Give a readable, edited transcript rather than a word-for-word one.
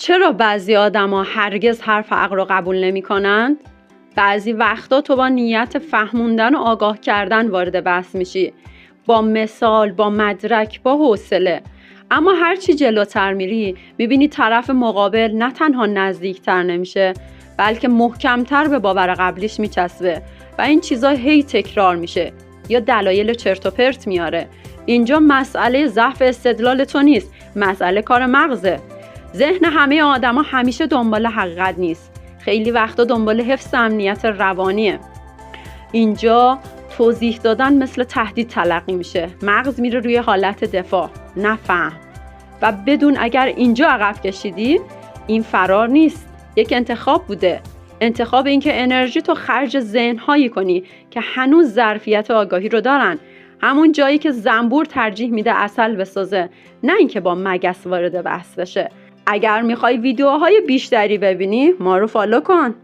چرا بعضی آدما هرگز حرف حق رو قبول نمی کنند؟ بعضی وقتا تو با نیت فهموندن و آگاه کردن وارد بحث میشی، با مثال، با مدرک، با حوصله. اما هرچی جلوتر میری میبینی طرف مقابل نه تنها نزدیکتر نمیشه، بلکه محکمتر به باور قبلیش میچسبه و این چیزا هی تکرار میشه یا دلایل چرت و پرت میاره. اینجا مسئله ضعف استدلال تو نیست، مسئله کار مغزه. ذهن همه آدما همیشه دنبال حقیقت نیست، خیلی وقتا دنبال حفظ امنیت روانیه. اینجا توضیح دادن مثل تهدید تلقی میشه، مغز میره روی حالت دفاع، نه فهم. و بدون اگر اینجا عقب کشیدی، این فرار نیست، یک انتخاب بوده. انتخاب این که انرژی تو خرج ذهن‌هایی کنی که هنوز ظرفیت آگاهی رو دارن، همون جایی که زنبور ترجیح میده عسل بسازه، نه اینکه با مگس وارد بحث بشه. اگر میخوای ویدیوهای بیشتری ببینی ما رو فالو کن.